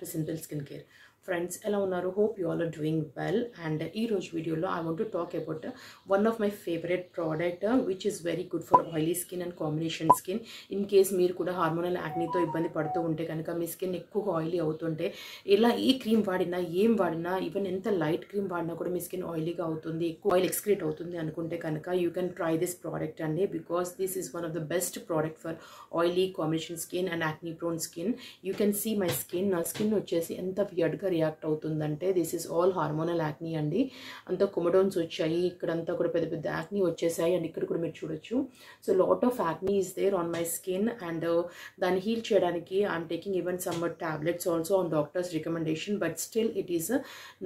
to Simple Skincare. Friends, ఎలా ఉన్నారు? Hope you all are doing well. And ఈ రోజు వీడియోలో I want to talk about one of my favorite product which is very good for oily skin and combination skin. In case మీరు కూడా hormonal యాక్నీతో ఇబ్బంది పడుతూ ఉంటే కనుక మీ స్కిన్ ఎక్కువగా ఆయిలీ అవుతుంటే ఇలా ఈ క్రీమ్ వాడినా ఏం వాడినా ఈవెన్ ఎంత లైట్ క్రీమ్ వాడినా కూడా మీ స్కిన్ ఆయిలీగా అవుతుంది, ఎక్కువ ఆయిల్ ఎక్స్క్రీట్ అవుతుంది అనుకుంటే కనుక you can try this product అండి. Because this is one of the best product for oily combination skin and acne prone skin. You can see my skin. నా skin వచ్చేసి ఎంత వియర్డ్గా రియాక్ట్ అవుతుందంటే this is all hormonal acne అండి. అంతా కొమడోన్స్ వచ్చాయి, ఇక్కడంతా కూడా పెద్ద పెద్ద యాక్నీ వచ్చేసాయి అండ్ ఇక్కడ కూడా మీరు చూడొచ్చు. So lot of acne is there on my skin and దాన్ని హీల్ చేయడానికి I'm taking even some tablets also on doctor's recommendation. But still it is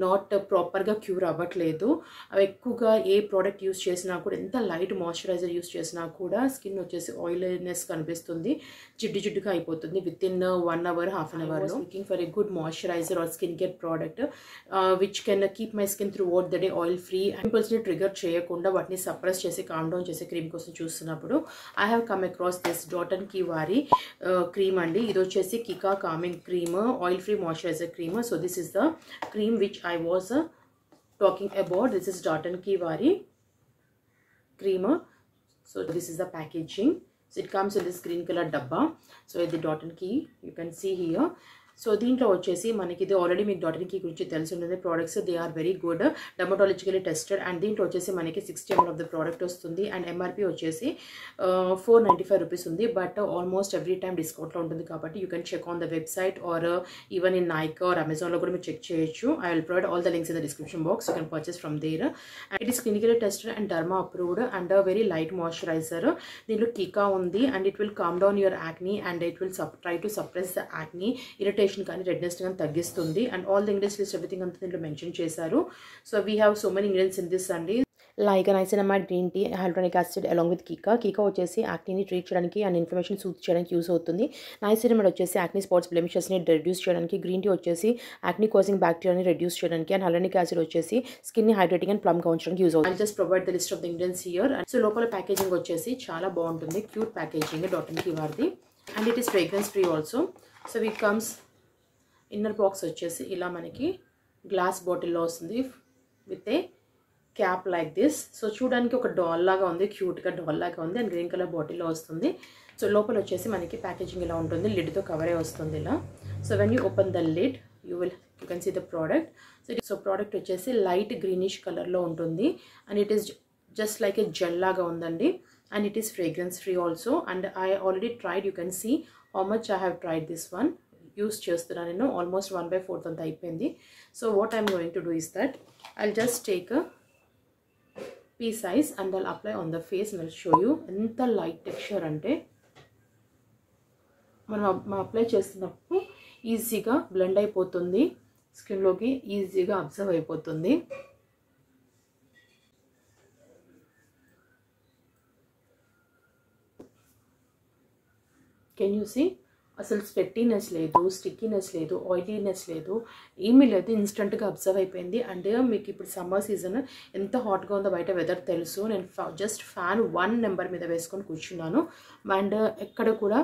not ప్రాపర్గా క్యూర్ అవ్వట్లేదు. అవి ఎక్కువగా ఏ ప్రోడక్ట్ యూస్ చేసినా కూడా ఎంత లైట్ మాయిశ్చరైజర్ యూస్ చేసినా కూడా స్కిన్ వచ్చేసి ఆయిలీనెస్ కనిపిస్తుంది, జిడ్డు జిడ్డుగా అయిపోతుంది with in 1 hour, half an hour. Looking for a good moisturizer or skincare product which can keep my skin throughout the day oil free and pimples ni trigger cheyakunda vatni suppress chesi calm down chese cream kosam chustunnappudu I have come across this Dot & Key Vari cream andi. Ido chesi Kika calming cream, oil free moisturizer cream. So this is the cream which I was talking about. This is Dot & Key Vari cream. So this is the packaging. So it comes in this green color dabba. So the Dot & Key you can see here. So దీంట్లో వచ్చేసి మనకి ఇది already మీకు Dot & Key గురించి తెలిసి ఉంటుంది. Products they are very good, dermatologically tested. And దీంట్లో వచ్చేసి మనకి 60 ml ఆఫ్ ద ప్రోడక్ట్ వస్తుంది అండ్ ఎంఆర్పి వచ్చేసి 495 రూపీస్ ఉంది. బట్ ఆల్మోస్ట్ ఎవ్రీ టైమ్ డిస్కౌంట్లో ఉంటుంది కాబట్టి you can check on the website or even in Nykaa or అమెజాన్లో కూడా మీరు చెక్ చేయొచ్చు. I will provide all the links in the description box. You can purchase from there. And it is clinically tested and derma approved and very light moisturiser. దీంట్లో టీకా ఉంది and it will calm down your acne and it will try to suppress the acne, irritation కానీ redness కానీ తగ్గిస్తుంది. And all the ingredients list everything అంతా దీంట్లో mention చేశారు. So we have so many ingredients in this అండి. Like niacinamide green tea, hyaluronic acid along with cica. Cica వచ్చేసి యాక్నీని treat చేయడానికి అండ్ ఇన్ఫ్లమేషన్ సూత్ చేయడానికి యూస్ అవుతుంది. నైసినమైడ్ వచ్చేసి యాక్నీ స్పాట్స్ బ్లెమిషెస్ని రెడ్యూస్ చేయడానికి, గ్రీన్ టీ వచ్చేసి యాక్నీ కాజింగ్ బ్యాక్టీరియాని రెడ్యూస్ చేయడానికి, అండ్ హైల్యూరానిక్ యాసిడ్ వచ్చేసి స్కిన్ని హైడ్రేటింగ్ అండ్ ప్లమ్గా ఉంచడానికి యూస్ అవుతుంది. Just provide the list of the ingredients here. So లోపల ప్యాకేజింగ్ వచ్చేసి చాలా బాగుంటుంది, క్యూట్ ప్యాకేజింగ్ Dot & Key వారిది. And it is fragrance free also. So it comes inner box వచ్చేసి ఇలా మనకి గ్లాస్ బాటిల్లో వస్తుంది with a cap like this. So చూడడానికి ఒక డాల్ లాగా ఉంది, క్యూట్గా డాల్ లాగా ఉంది అండ్ గ్రీన్ కలర్ బాటిల్లో వస్తుంది. సో లోపల వచ్చేసి మనకి ప్యాకేజింగ్ ఇలా ఉంటుంది, లిడ్తో కవరే వస్తుంది ఇలా. So when you open the lid you can see the product. So product వచ్చేసి లైట్ గ్రీనిష్ కలర్లో ఉంటుంది and it is just like a gel లాగా ఉందండి. And it is fragrance free also. And I already tried, you can see how much I have tried this one. Use చేస్తున్నాను నేను, almost 1/4 అంత అయిపోయింది. So what I'm going to do is that I'll just take P size and I'll apply on the face and I'll show you. ఎంత light texture అంటే మనం apply చేస్తున్నప్పుడు ఈజీగా blend అయిపోతుంది, స్కిన్లోకి ఈజీగా అబ్జర్వ్ అయిపోతుంది. Can you see? అసలు sweatiness లేదు, స్టిక్కీనెస్ లేదు, ఆయిలీనెస్ లేదు, ఏమీ లేదు, ఇన్స్టెంట్గా అబ్జర్వ్ అయిపోయింది. అండ్ మీకు ఇప్పుడు సమ్మర్ సీజన్ ఎంత హాట్గా ఉందో బయట వెదర్ తెలుసు. నేను జస్ట్ ఫ్యాన్ 1 నెంబర్ మీద వేసుకొని కూర్చున్నాను అండ్ ఎక్కడ కూడా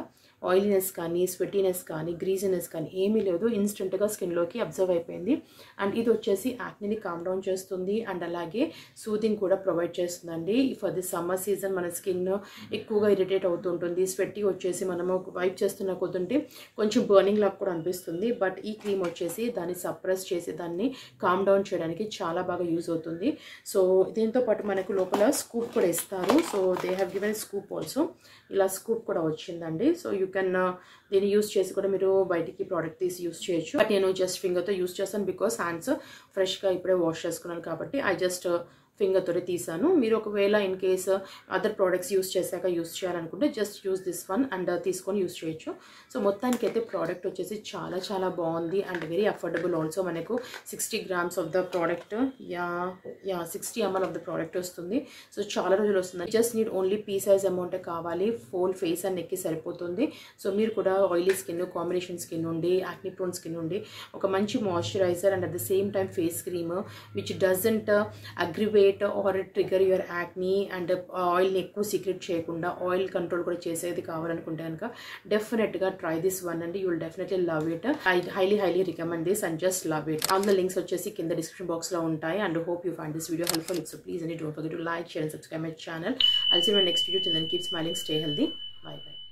ఆయిలీనెస్ కానీ స్వెట్టీనెస్ కానీ గ్రీజీనెస్ కానీ ఏమీ లేదు, ఇన్స్టెంట్గా స్కిన్లోకి అబ్జర్వ్ అయిపోయింది. అండ్ ఇది వచ్చేసి యాక్నీని కామ్ డౌన్ చేస్తుంది అండ్ అలాగే సూదింగ్ కూడా ప్రొవైడ్ చేస్తుందండి. ఫర్ ది సమ్మర్ సీజన్ మన స్కిన్ ఎక్కువగా ఇరిటేట్ అవుతుంటుంది, స్వెట్టీ వచ్చేసి మనము వైప్ చేస్తున్న కొద్దింటే కొంచెం బర్నింగ్ లాగా కూడా అనిపిస్తుంది. బట్ ఈ క్రీమ్ వచ్చేసి దాన్ని సప్రెస్ చేసి దాన్ని కామ్ డౌన్ చేయడానికి చాలా బాగా యూజ్ అవుతుంది. సో దీంతో పాటు మనకు లోపల స్కూప్ కూడా ఇస్తారు. So they have given scoop also. ఇలా స్కూప్ కూడా వచ్చిందండి. సో యూ కెన్ దీన్ని యూస్ చేసి కూడా మీరు బయటికి ప్రోడక్ట్ తీసి యూస్ చేయొచ్చు. బట్ నేను జస్ట్ ఫింగర్తో యూస్ చేస్తాను బికాస్ హ్యాండ్స్ ఫ్రెష్గా ఇప్పుడే వాష్ చేసుకున్నాను కాబట్టి ఐ జస్ట్ ఫింగర్ తోటి తీసాను. మీరు ఒకవేళ in case other products use చేశాక యూస్ చేయాలనుకుంటే just use this one and తీసుకొని యూస్ చేయొచ్చు. సో మొత్తానికి అయితే ప్రోడక్ట్ వచ్చేసి చాలా చాలా బాగుంది అండ్ వెరీ అఫోర్డబుల్ ఆల్సో. మనకు 60 grams of the product 60 ml of the product వస్తుంది. సో చాలా రోజులు వస్తుంది. Just need only pea size అమౌంటే కావాలి, ఫోల్ ఫేస్ అండ్ నెక్కి సరిపోతుంది. సో మీరు కూడా ఆయిలీ స్కిన్, కాంబినేషన్ స్కిన్ ఉండి, యాక్నీ ప్రోన్ స్కిన్ ఉండి ఒక మంచి moisturiser and at the same time face cream which doesn't aggravate stimulate or trigger your acne and ఆయిల్ని ఎక్కువ సీక్రెట్ చేయకుండా ఆయిల్ కంట్రోల్ కూడా చేసేది కావాలనుకుంటే కనుక డెఫినెట్గా ట్రై దిస్ వన్ అండి. You will definitely love it. I highly recommend this and just love it. All the links వచ్చేసి కింద description box లో ఉంటాయి. And hope you find this video helpful. So please and don't forget to like, share and subscribe my channel. I'll see you in my next video. Till then, keep smiling, stay healthy. Bye bye.